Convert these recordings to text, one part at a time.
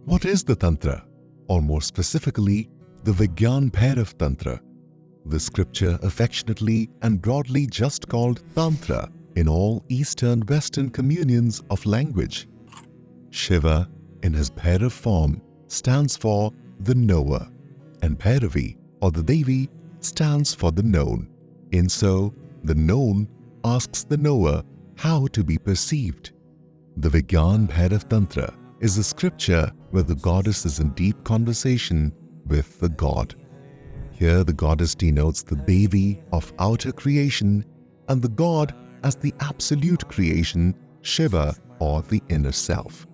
What is the Tantra? Or more specifically, the Vigyan Bhairava Tantra, the scripture affectionately and broadly just called Tantra in all Eastern Western communions of language. Shiva, in his Bhairav form, stands for the knower, and Bhairavi, or the Devi, stands for the known. In so, the known asks the knower how to be perceived. The Vigyan Bhairava Tantra is a scripture where the goddess is in deep conversation with the god. Here the goddess denotes the Devi of Outer creation and the god as the absolute creation, Shiva, or the inner self.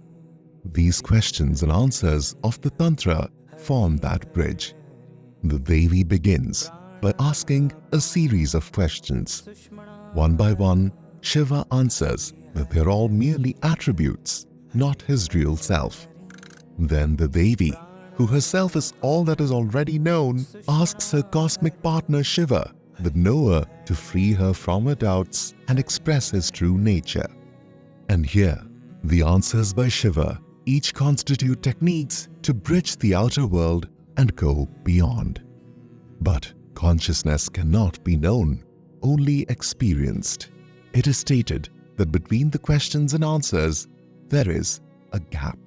These questions and answers of the Tantra form that bridge. The Devi begins by asking a series of questions. One by one, Shiva answers that they're all merely attributes, not his real self. Then the Devi, who herself is all that is already known, asks her cosmic partner Shiva, the knower, to free her from her doubts and express his true nature. And here, the answers by Shiva each constitute techniques to bridge the outer world and go beyond. But consciousness cannot be known, only experienced. It is stated that between the questions and answers, there is a gap.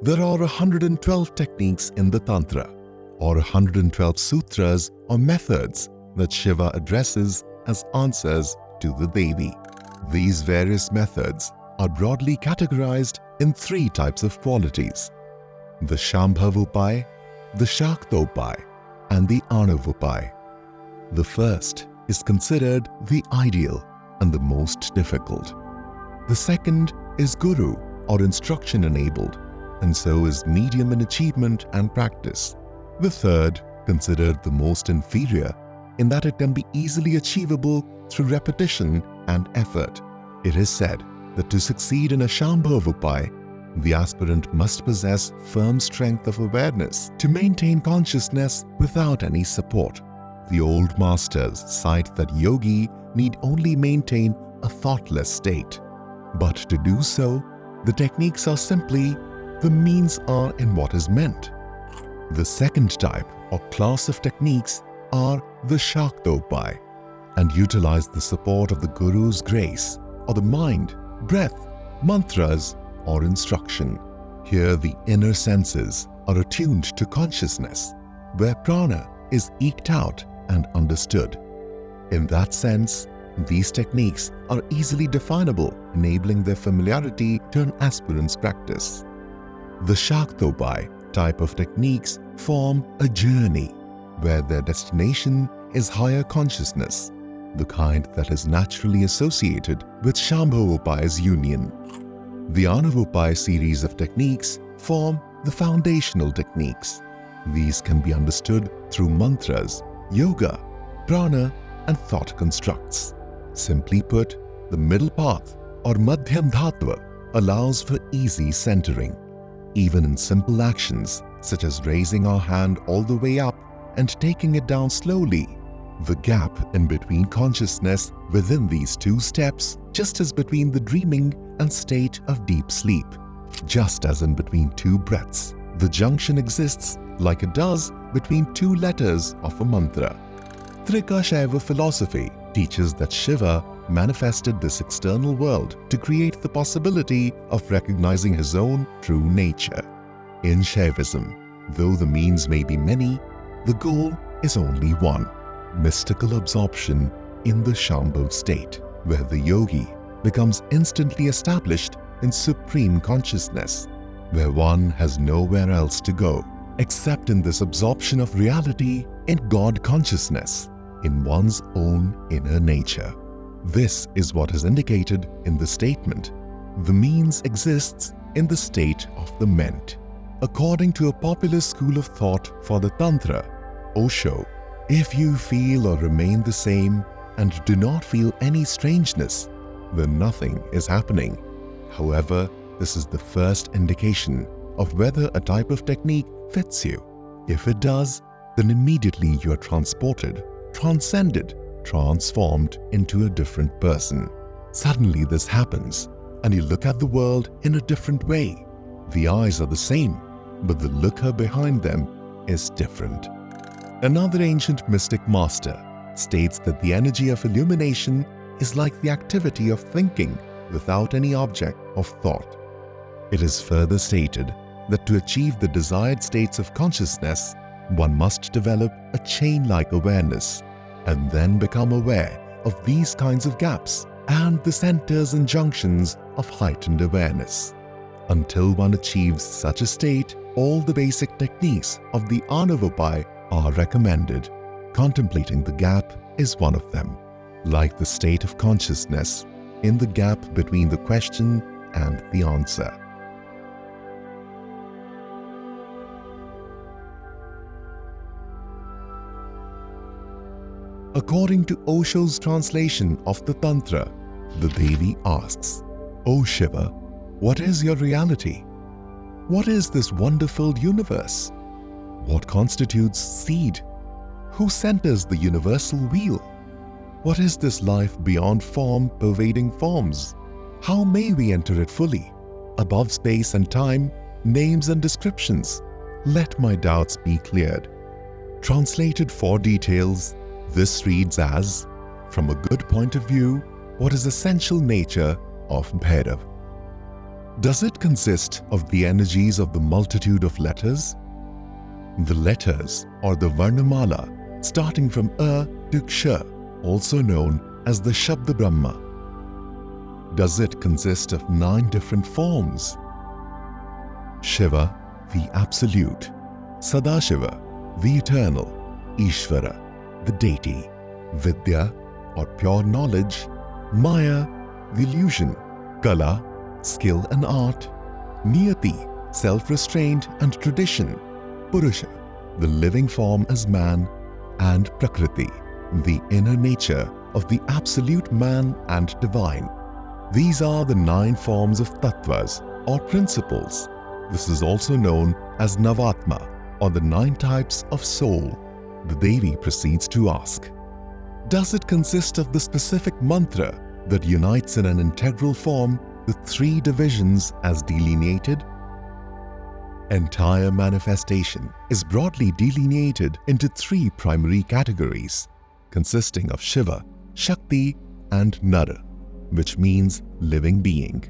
There are 112 techniques in the Tantra, or 112 sutras or methods that Shiva addresses as answers to the Devi. These various methods are broadly categorized in three types of qualities: the Shambhavupai, the Shaktaupai, and the Anavupai. The first is considered the ideal and the most difficult. The second is Guru or instruction enabled, and so is medium in achievement and practice. The third, considered the most inferior, in that it can be easily achievable through repetition and effort. It is said that to succeed in a Shambhavupai, the aspirant must possess firm strength of awareness to maintain consciousness without any support. The old masters cite that yogi need only maintain a thoughtless state. But to do so, the techniques are simply the means are in what is meant. The second type or class of techniques are the Shaktaupai and utilize the support of the Guru's grace or the mind, breath, mantras, or instruction. Here the inner senses are attuned to consciousness, where prana is eked out and understood. In that sense, these techniques are easily definable, enabling their familiarity to an aspirant's practice. The Shaktaupai type of techniques form a journey where their destination is higher consciousness, the kind that is naturally associated with Shambhavupai's union. The Anavupai series of techniques form the foundational techniques. These can be understood through mantras, yoga, prana, and thought constructs. Simply put, the middle path or Madhyam Dhatva allows for easy centering. Even in simple actions such as raising our hand all the way up and taking it down slowly, the gap in between consciousness within these two steps just as between the dreaming and state of deep sleep. Just as in between two breaths, the junction exists like it does between two letters of a mantra. Trika Shaiva philosophy teaches that Shiva manifested this external world to create the possibility of recognizing his own true nature. In Shaivism, though the means may be many, the goal is only one: mystical absorption in the Shambhav state, where the yogi becomes instantly established in supreme consciousness, where one has nowhere else to go except in this absorption of reality in God consciousness, in one's own inner nature. This is what is indicated in the statement, "The means exists in the state of the meant." According to a popular school of thought for the Tantra, Osho, if you feel or remain the same and do not feel any strangeness, then nothing is happening. However, this is the first indication of whether a type of technique fits you. If it does, then immediately you are transported, transcended, transformed into a different person. Suddenly this happens, and you look at the world in a different way. The eyes are the same, but the looker behind them is different. Another ancient mystic master states that the energy of illumination is like the activity of thinking without any object of thought. It is further stated that to achieve the desired states of consciousness, one must develop a chain-like awareness and then become aware of these kinds of gaps and the centers and junctions of heightened awareness. Until one achieves such a state, all the basic techniques of the Anavopaya are recommended. Contemplating the gap is one of them, like the state of consciousness in the gap between the question and the answer. According to Osho's translation of the Tantra, the Devi asks, "O Shiva, what is your reality? What is this wonderful universe? What constitutes seed? Who centers the universal wheel? What is this life beyond form pervading forms? How may we enter it fully? Above space and time, names and descriptions, let my doubts be cleared." Translated for details, this reads as, from a good point of view, what is essential nature of Bhairav? Does it consist of the energies of the multitude of letters? The letters, or the Varnamala, starting from A to Ksha, also known as the Shabda Brahma. Does it consist of 9 different forms? Shiva, the Absolute; Sadashiva, the Eternal; Ishvara, the Deity; Vidya, or pure knowledge; Maya, the illusion; Kala, skill and art; Niyati, self-restraint and tradition; Purusha, the living form as man; and Prakriti, the inner nature of the absolute man and divine. These are the 9 forms of tattvas or principles. This is also known as Navatma, or the 9 types of soul. The Devi proceeds to ask, does it consist of the specific mantra that unites in an integral form the 3 divisions as delineated? Entire manifestation is broadly delineated into 3 primary categories, consisting of Shiva, Shakti, and Nara, which means living being.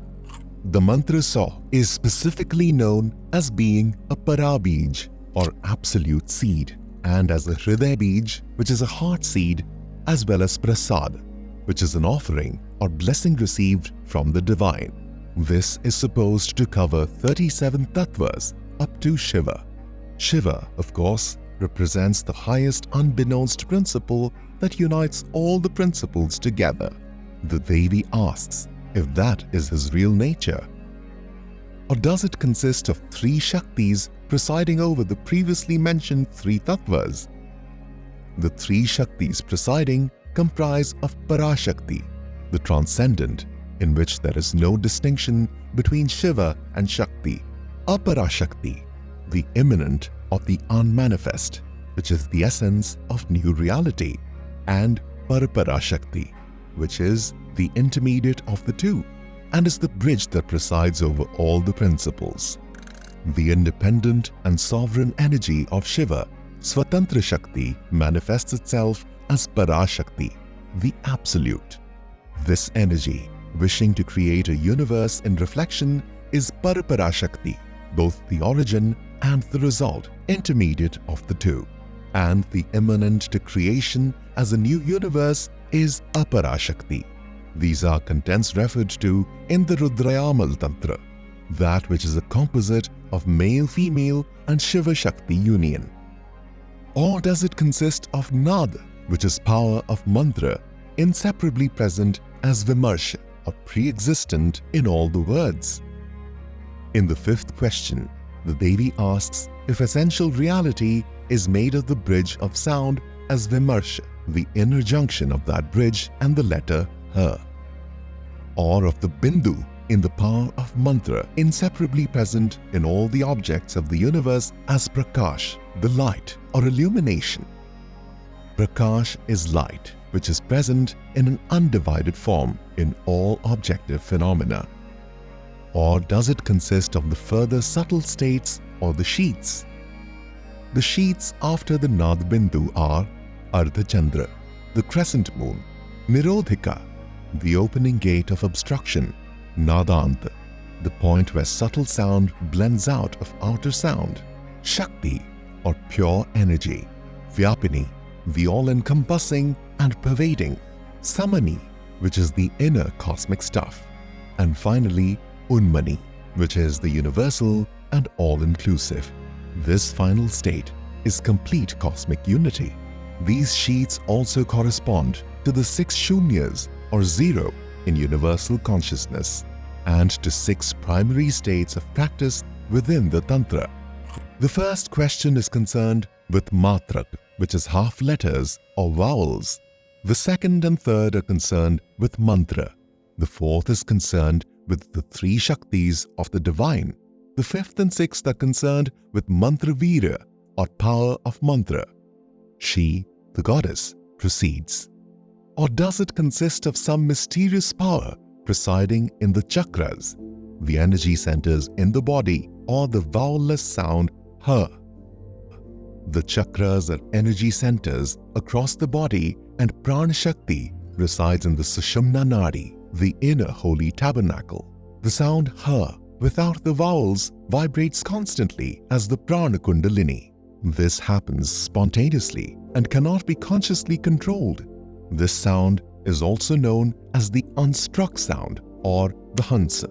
The mantra Sa is specifically known as being a Parabij, or absolute seed, and as a Hriday Bij, which is a heart seed, as well as Prasad, which is an offering or blessing received from the divine. This is supposed to cover 37 tattvas up to Shiva. Shiva, of course, represents the highest unbeknownst principle that unites all the principles together. The Devi asks if that is his real nature. Or does it consist of 3 Shaktis presiding over the previously mentioned 3 tattvas? The 3 Shaktis presiding comprise of Parashakti, the transcendent, in which there is no distinction between Shiva and Shakti; Aparashakti, the immanent or the unmanifest, which is the essence of new reality; and Paraparashakti, which is the intermediate of the 2 and is the bridge that presides over all the principles. The independent and sovereign energy of Shiva, Swatantra Shakti, manifests itself as Parashakti, the Absolute. This energy, wishing to create a universe in reflection, is Paraparashakti, both the origin and the result, intermediate of the 2. And the immanent to creation as a new universe is Aparashakti. These are contents referred to in the Rudrayamal Tantra, that which is a composite of male-female and Shiva-Shakti union. Or does it consist of Nad, which is power of mantra, inseparably present as Vimarsha, or pre-existent in all the words? In the 5th question, the Devi asks if essential reality is made of the bridge of sound as Vimarsha, the inner junction of that bridge and the letter Her, or of the Bindu in the power of mantra, inseparably present in all the objects of the universe as Prakash, the light or illumination. Prakash is light, which is present in an undivided form in all objective phenomena? Or does it consist of the further subtle states or the sheaths? The sheaths after the Nad Bindu are Ardha Chandra, the crescent moon; Nirodhika, the opening gate of obstruction; Nadanta, the point where subtle sound blends out of outer sound; Shakti, or pure energy; Vyapini, the all-encompassing and pervading; Samani, which is the inner cosmic stuff; and finally Unmani, which is the universal and all-inclusive. This final state is complete cosmic unity. These sheaths also correspond to the 6 shunyas or zero in universal consciousness and to 6 primary states of practice within the Tantra. The first question is concerned with matrak, which is half letters or vowels. The second and third are concerned with mantra. The fourth is concerned with the 3 Shaktis of the divine. The fifth and sixth are concerned with mantra vira or power of mantra. She, the goddess, proceeds. Or does it consist of some mysterious power presiding in the chakras, the energy centers in the body, or the vowelless sound ha? The chakras are energy centers across the body, and Prana Shakti resides in the Sushumna Nadi, the inner holy tabernacle. The sound ha without the vowels vibrates constantly as the Prana Kundalini. This happens spontaneously and cannot be consciously controlled. This sound is also known as the unstruck sound or the Hansa.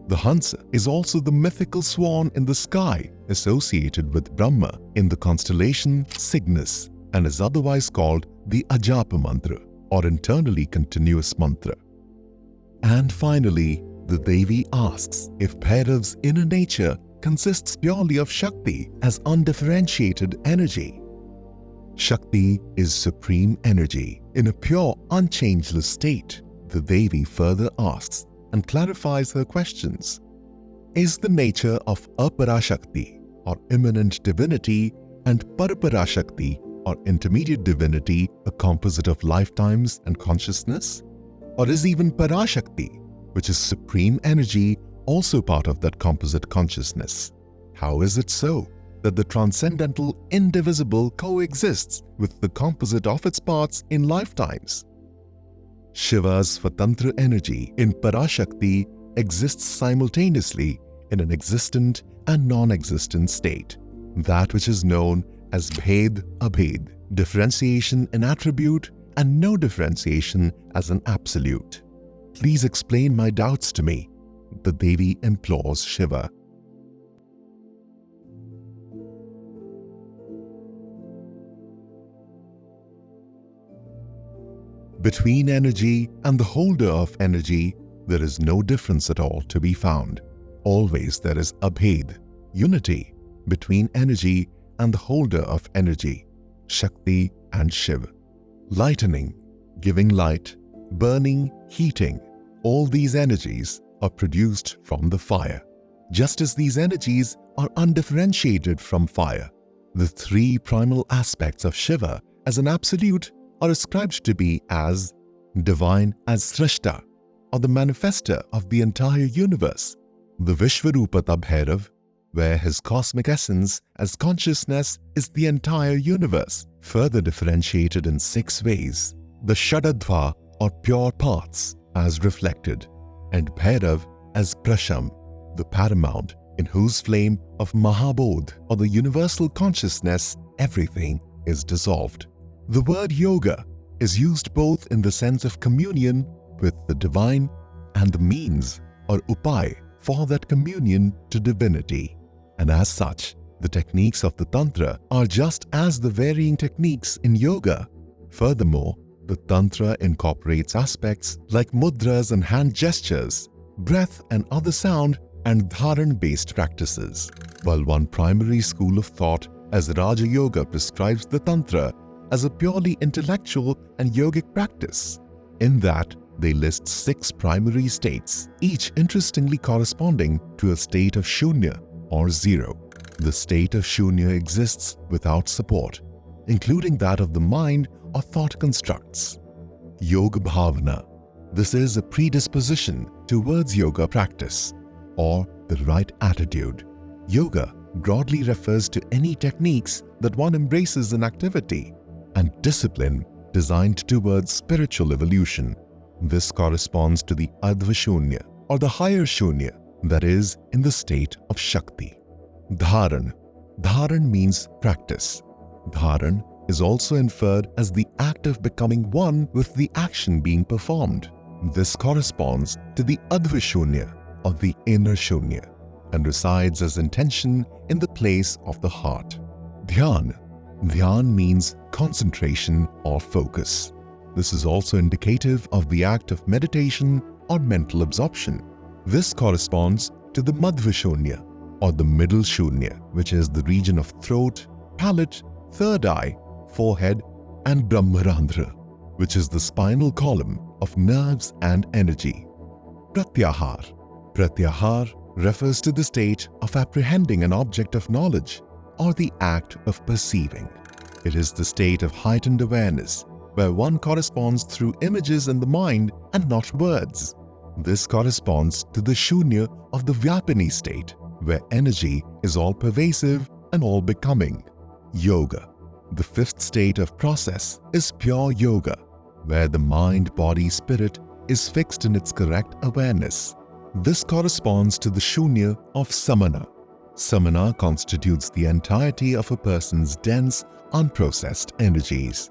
The Hansa is also the mythical swan in the sky associated with Brahma in the constellation Cygnus and is otherwise called the Ajapa mantra or internally continuous mantra. And finally, the Devi asks if Bhairav's inner nature consists purely of Shakti as undifferentiated energy. Shakti is supreme energy in a pure, unchangeless state. The Devi further asks and clarifies her questions. Is the nature of Aparashakti or immanent divinity and Paraparashakti or intermediate divinity a composite of lifetimes and consciousness? Or is even Parashakti, which is supreme energy, also part of that composite consciousness? How is it so that the transcendental indivisible coexists with the composite of its parts in lifetimes? Shiva's Swatantra energy in Parashakti exists simultaneously in an existent and non-existent state, that which is known as Bhed Abhed, differentiation in attribute and no differentiation as an absolute. Please explain my doubts to me, the Devi implores Shiva. Between energy and the holder of energy, there is no difference at all to be found. Always there is Abhed, unity, between energy and the holder of energy, Shakti and Shiva. Lightening, giving light, burning, heating, all these energies are produced from the fire. Just as these energies are undifferentiated from fire, the 3 primal aspects of Shiva as an absolute are ascribed to be as divine as Srashta, or the manifester of the entire universe, the Vishvarupata Bhairav, where his cosmic essence as consciousness is the entire universe, further differentiated in 6 ways, the Shadadva or pure parts as reflected, and Bhairav as Prasham, the paramount in whose flame of Mahabodh or the universal consciousness everything is dissolved. The word yoga is used both in the sense of communion with the divine and the means or upai for that communion to divinity. And as such, the techniques of the Tantra are just as the varying techniques in yoga. Furthermore, the Tantra incorporates aspects like mudras and hand gestures, breath and other sound and dharan-based practices, while one primary school of thought as Raja Yoga prescribes the Tantra as a purely intellectual and yogic practice, in that they list 6 primary states, each interestingly corresponding to a state of shunya or zero. The state of shunya exists without support, including that of the mind or thought constructs. Yoga Bhavana. This is a predisposition towards yoga practice or the right attitude. Yoga broadly refers to any techniques that one embraces in activity and discipline designed towards spiritual evolution. This corresponds to the Advashunya or the higher Shunya, that is, in the state of Shakti. Dharan. Dharan means practice. Dharan is also inferred as the act of becoming one with the action being performed. This corresponds to the Advashunya or the inner Shunya and resides as intention in the place of the heart. Dhyan. Dhyan means concentration or focus. This is also indicative of the act of meditation or mental absorption. This corresponds to the Madhvashunya or the middle Shunya, which is the region of throat, palate, third eye, forehead, and Brahmarandhra, which is the spinal column of nerves and energy. Pratyahar. Pratyahar refers to the state of apprehending an object of knowledge or the act of perceiving. It is the state of heightened awareness where one corresponds through images in the mind and not words. This corresponds to the Shunya of the Vyapini state where energy is all-pervasive and all-becoming. Yoga. The fifth state of process is pure yoga, where the mind, body, spirit is fixed in its correct awareness. This corresponds to the Shunya of Samana. Samana constitutes the entirety of a person's dense, unprocessed energies.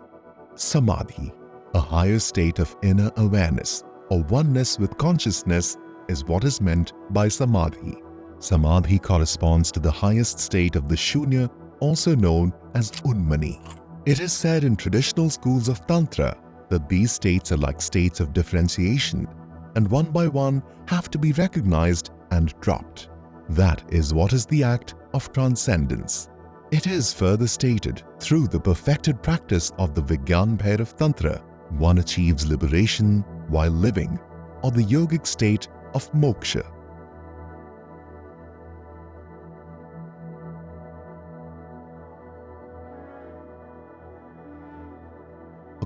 Samadhi, a higher state of inner awareness or oneness with consciousness, is what is meant by Samadhi. Samadhi corresponds to the highest state of the Shunya, also known as Unmani. It is said in traditional schools of Tantra that these states are like states of differentiation and one by one have to be recognized and dropped. That is what is the act of transcendence. It is further stated through the perfected practice of the Vigyan Bhairava Tantra, one achieves liberation while living, or the yogic state of moksha.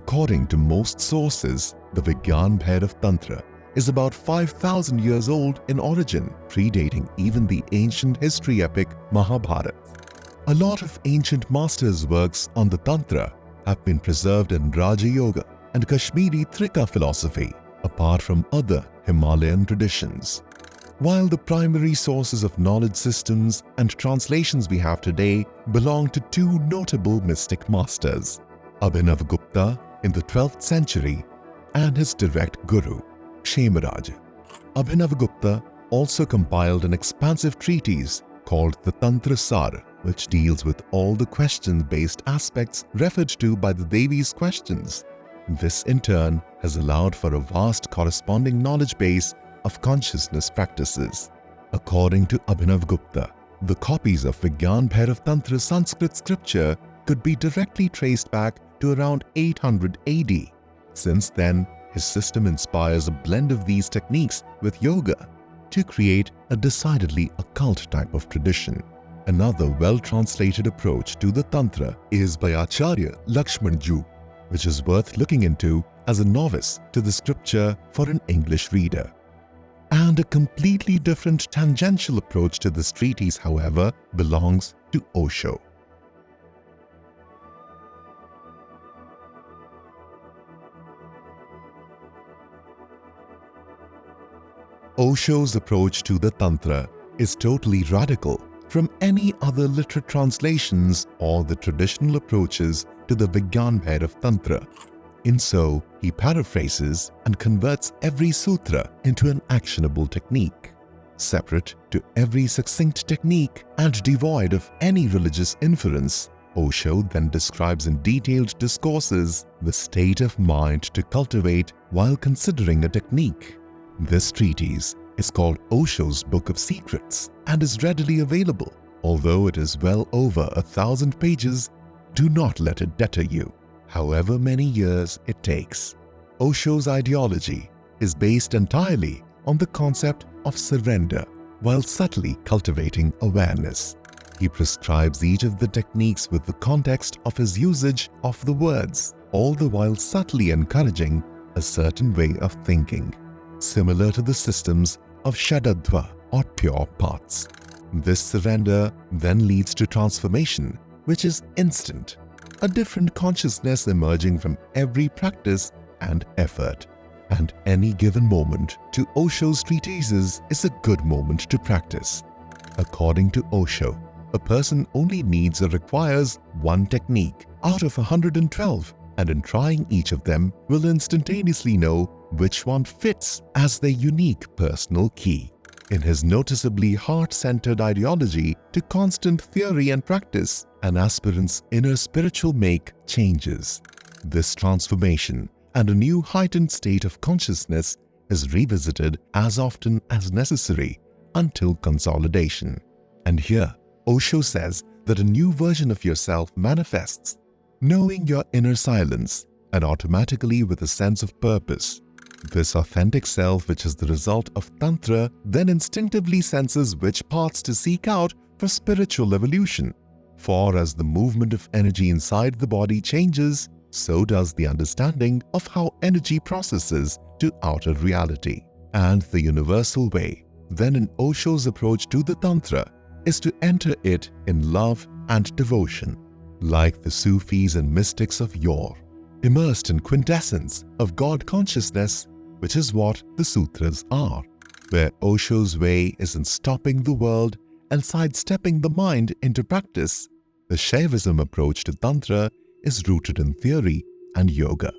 According to most sources, the Vigyan Bhairava Tantra is about 5,000 years old in origin, predating even the ancient history epic Mahabharata. A lot of ancient masters' works on the Tantra have been preserved in Raja Yoga and Kashmiri Trika philosophy, apart from other Himalayan traditions. While the primary sources of knowledge systems and translations we have today belong to two notable mystic masters, Abhinavagupta in the 12th century and his direct guru, Kshemaraj. Abhinavagupta also compiled an expansive treatise called the Tantra Sar, which deals with all the question-based aspects referred to by the Devi's questions. This in turn has allowed for a vast corresponding knowledge base of consciousness practices. According to Abhinavagupta, the copies of Vigyan Bhairava Tantra Sanskrit scripture could be directly traced back to around 800 AD. Since then, his system inspires a blend of these techniques with yoga to create a decidedly occult type of tradition. Another well-translated approach to the Tantra is by Acharya Lakshmanju, which is worth looking into as a novice to the scripture for an English reader. And a completely different tangential approach to this treatise, however, belongs to Osho. Osho's approach to the Tantra is totally radical from any other literate translations or the traditional approaches to the Vigyan Bhairava Tantra. In so, he paraphrases and converts every sutra into an actionable technique. Separate to every succinct technique and devoid of any religious inference, Osho then describes in detailed discourses the state of mind to cultivate while considering a technique. This treatise is called Osho's Book of Secrets and is readily available. Although it is well over 1,000 pages, do not let it deter you, however many years it takes. Osho's ideology is based entirely on the concept of surrender while subtly cultivating awareness. He prescribes each of the techniques with the context of his usage of the words, all the while subtly encouraging a certain way of thinking, similar to the systems of Shadaddva or pure paths. This surrender then leads to transformation, which is instant, a different consciousness emerging from every practice and effort. And any given moment to Osho's treatises is a good moment to practice. According to Osho, a person only needs or requires one technique out of 112, and in trying each of them will instantaneously know which one fits as their unique personal key. In his noticeably heart-centered ideology to constant theory and practice, an aspirant's inner spiritual make changes. This transformation and a new heightened state of consciousness is revisited as often as necessary until consolidation. And here, Osho says that a new version of yourself manifests, knowing your inner silence and automatically with a sense of purpose. This authentic self, which is the result of Tantra, then instinctively senses which paths to seek out for spiritual evolution. For as the movement of energy inside the body changes, so does the understanding of how energy processes to outer reality. And the universal way, then in Osho's approach to the Tantra, is to enter it in love and devotion, like the Sufis and mystics of yore, immersed in quintessence of God consciousness, which is what the sutras are, where Osho's way is in stopping the world and sidestepping the mind into practice. The Shaivism approach to Tantra is rooted in theory and yoga.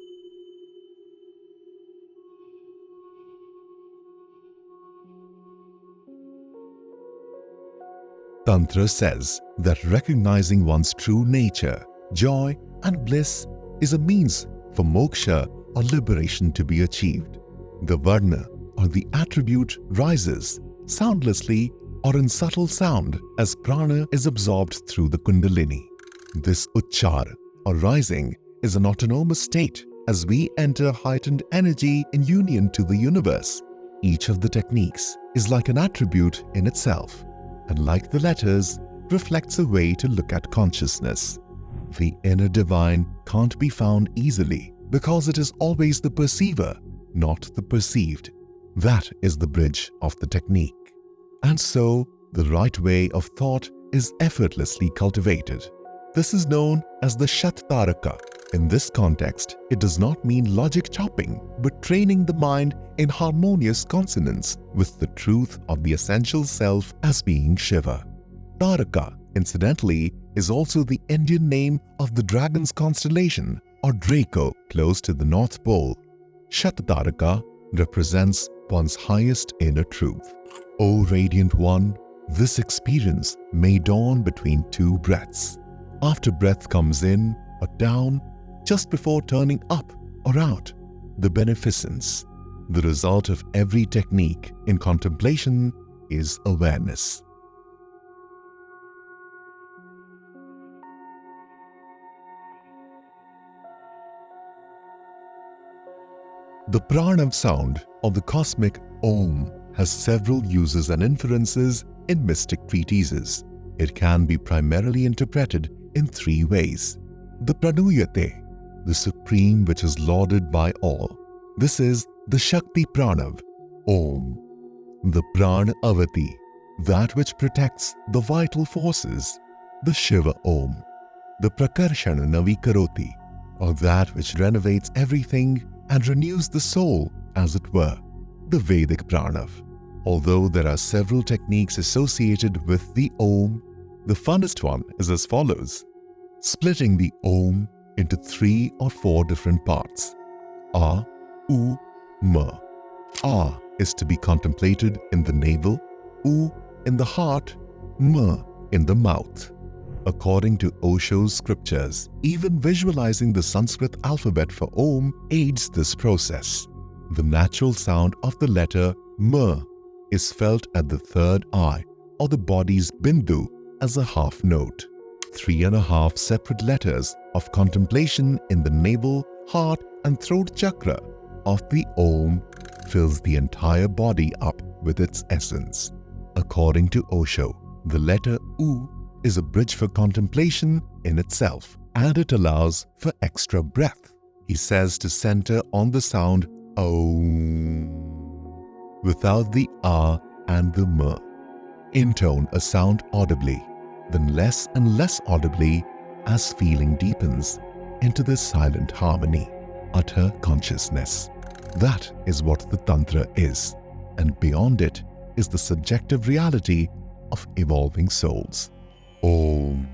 Tantra says that recognizing one's true nature, joy and bliss is a means for moksha or liberation to be achieved. The varna or the attribute rises soundlessly or in subtle sound as prana is absorbed through the kundalini. This uchchara or rising is an autonomous state as we enter heightened energy in union to the universe. Each of the techniques is like an attribute in itself, and like the letters, reflects a way to look at consciousness. The inner divine can't be found easily because it is always the perceiver, not the perceived. That is the bridge of the technique. And so, the right way of thought is effortlessly cultivated. This is known as the Shattaraka. In this context, it does not mean logic chopping, but training the mind in harmonious consonance with the truth of the essential self as being Shiva. Taraka, incidentally, is also the Indian name of the dragon's constellation or Draco close to the North Pole. Shattaraka represents one's highest inner truth. O Radiant One, this experience may dawn between two breaths. After breath comes in or down, just before turning up or out, the beneficence. The result of every technique in contemplation is awareness. The pranav sound of the cosmic Om has several uses and inferences in mystic treatises. It can be primarily interpreted in three ways. The Pranuyate, the supreme which is lauded by all. This is the Shakti Pranav, Om. The Prana Avati, that which protects the vital forces, the Shiva Om. The Prakarshana Navikaroti, or that which renovates everything and renews the soul, as it were, the Vedic Pranav. Although there are several techniques associated with the Om, the funnest one is as follows. Splitting the Om into 3 or 4 different parts. A, U, Ma. A is to be contemplated in the navel, U in the heart, Ma in the mouth. According to Osho's scriptures, even visualizing the Sanskrit alphabet for Om aids this process. The natural sound of the letter Ma is felt at the third eye or the body's bindu as a half note. 3.5 separate letters of contemplation in the navel, heart and throat chakra of the Om fills the entire body up with its essence. According to Osho, the letter U is a bridge for contemplation in itself, and it allows for extra breath. He says to center on the sound Om without the A and the M. Intone a sound audibly, then less and less audibly as feeling deepens into this silent harmony, utter consciousness. That is what the Tantra is, and beyond it is the subjective reality of evolving souls. Om.